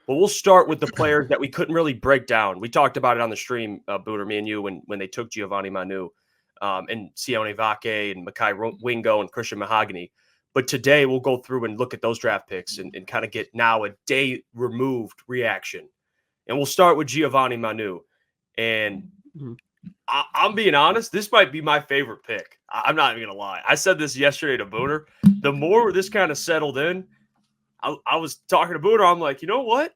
But we'll start with the players that we couldn't really break down. We talked about it on the stream, Booner, me and you, when they took Giovanni Manu and Sione Vake and Makai Wingo and Christian Mahogany. But today we'll go through and look at those draft picks and kind of get now a day removed reaction. And we'll start with Giovanni Manu. And I'm being honest, this might be my favorite pick. I'm not even going to lie. I said this yesterday to Booner. The more this kind of settled in, I was talking to Booner. I'm like, you know what?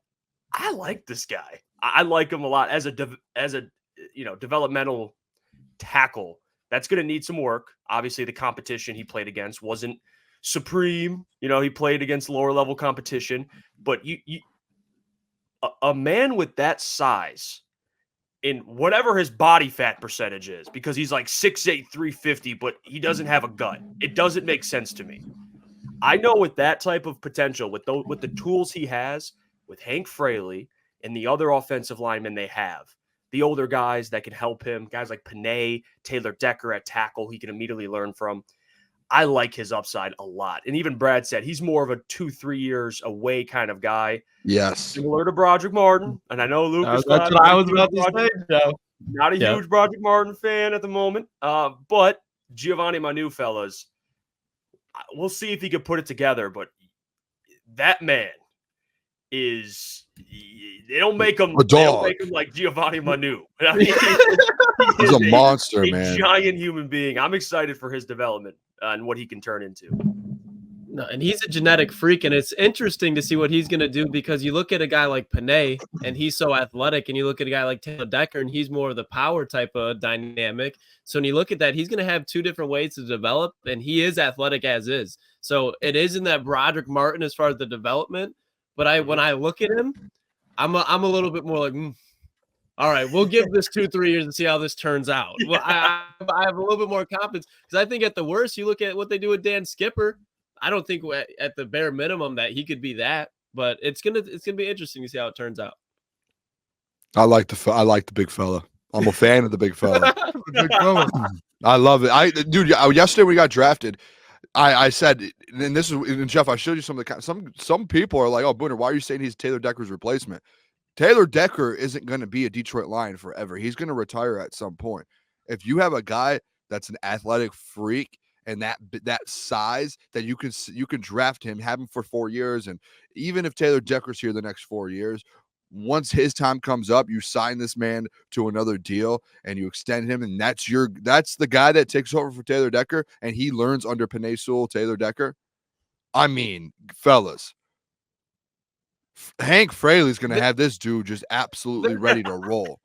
I like this guy. I like him a lot as a developmental tackle. That's going to need some work. Obviously, the competition he played against wasn't supreme. He played against lower level competition. But a man with that size, in whatever his body fat percentage is, because he's like 6'8", 350, but he doesn't have a gut. It doesn't make sense to me. I know with that type of potential, with the tools he has, with Hank Fraley and the other offensive linemen they have, the older guys that can help him, guys like Panay, Taylor Decker at tackle, he can immediately learn from. I like his upside a lot. And even Brad said he's more of a 2-3 years away kind of guy. Yes. Similar to Broderick Martin. And I know Lucas That's what I was about to say, Joe. Not a huge Broderick Martin fan at the moment. But Giovanni Manu, fellas, we'll see if he can put it together. But that man is – they don't make him like Giovanni Manu. I mean, he's a monster, man. A giant human being. I'm excited for his development and what he can turn into. No, and he's a genetic freak, and it's interesting to see what he's going to do because you look at a guy like Panay, and he's so athletic, and you look at a guy like Taylor Decker, and he's more of the power type of dynamic. So when you look at that, he's going to have two different ways to develop, and he is athletic as is. So it is in that Broderick Martin as far as the development. But when I look at him, I'm a little bit more like, all right, we'll give this 2-3 years and see how this turns out. Well, I have a little bit more confidence because I think at the worst, you look at what they do with Dan Skipper. I don't think at the bare minimum that he could be that, but it's gonna be interesting to see how it turns out. I like the big fella. I'm a fan of the big fella. I love it. Dude, yesterday when we got drafted, I said, and this is, and Jeff, I showed you some people are like, oh, Booner, why are you saying he's Taylor Decker's replacement? Taylor Decker isn't going to be a Detroit Lion forever. He's going to retire at some point. If you have a guy that's an athletic freak and that size that you can draft him, have him for 4 years, and even if Taylor Decker's here the next 4 years, once his time comes up, you sign this man to another deal and you extend him, and that's the guy that takes over for Taylor Decker, and he learns under Panay Sewell, Taylor Decker. I mean, fellas, Hank Fraley's going to have this dude just absolutely ready to roll.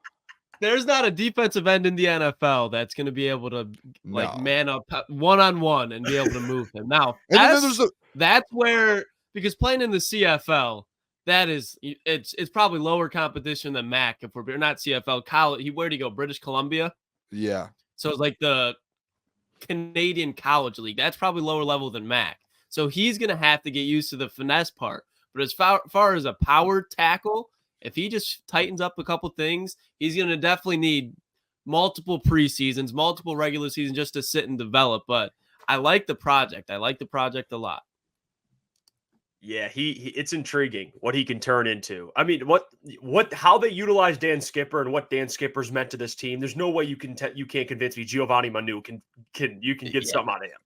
There's not a defensive end in the NFL that's going to be able to man up one-on-one and be able to move him. Now, that's where, because playing in the CFL, it's probably lower competition than MAC. If we're not CFL, college, where'd he go? British Columbia? Yeah. So it's like the Canadian College League. That's probably lower level than MAC. So he's going to have to get used to the finesse part. But as far as a power tackle, if he just tightens up a couple things, he's going to definitely need multiple preseasons, multiple regular seasons just to sit and develop. But I like the project. I like the project a lot. Yeah, it's intriguing what he can turn into. I mean, how they utilize Dan Skipper and what Dan Skipper's meant to this team. There's no way you can't convince me Giovanni Manu can get something out of him.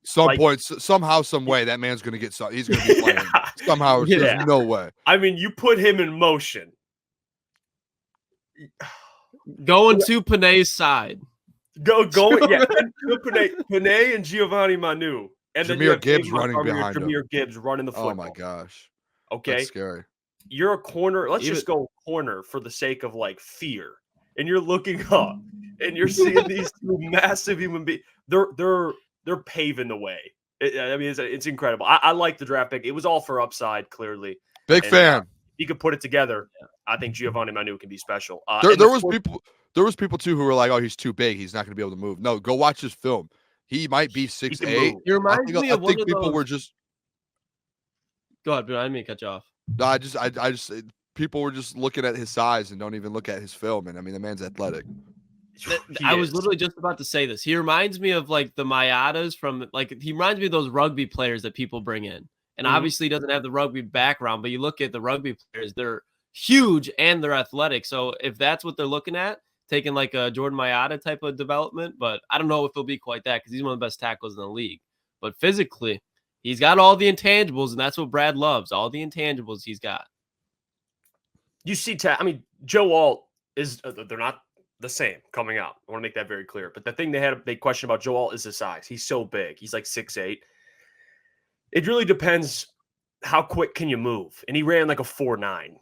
Somehow, some way, that man's going to get something. He's going to be playing somehow. Yeah. There's no way. I mean, you put him in motion. Going to Panay's side. Panay and Giovanni Manu. And Jahmyr Gibbs running behind him. Jahmyr Gibbs running the football. Oh, my gosh. Okay. That's scary. You're a corner. Let's just go corner for the sake of, fear. And you're looking up, and you're seeing these two massive human beings. They're paving the way. It's incredible. I like the draft pick. It was all for upside, clearly. Big fan. He could put it together. I think Giovanni Manu can be special. There was people, too, who were like, oh, he's too big. He's not going to be able to move. No, go watch his film. He might be 6'8". I think people were just. Go ahead, but I didn't mean to cut you off. No, I just people were just looking at his size and don't even look at his film. And I mean, the man's athletic. I was literally just about to say this. He reminds me of the Mayadas from he reminds me of those rugby players that people bring in. And obviously he doesn't have the rugby background, but you look at the rugby players, they're huge and they're athletic. So if that's what they're looking at, taking like a Jordan Mailata type of development, but I don't know if he'll be quite that because he's one of the best tackles in the league. But physically, he's got all the intangibles, and that's what Brad loves, all the intangibles he's got. You see, I mean, Joe Alt is they're not the same coming out. I want to make that very clear. But the thing they question about Joe Alt is the size. He's so big. He's like 6'8". It really depends how quick can you move. And he ran like a 4.9.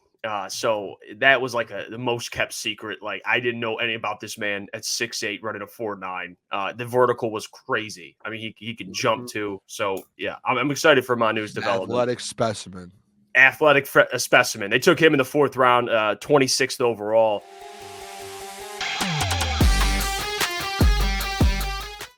So that was like the most kept secret. Like I didn't know any about this man at 6'8", running a 4.9. The vertical was crazy. I mean, he can jump too. So yeah, I'm excited for Manu's development. Athletic specimen. Athletic specimen. They took him in the 4th round, 26th overall.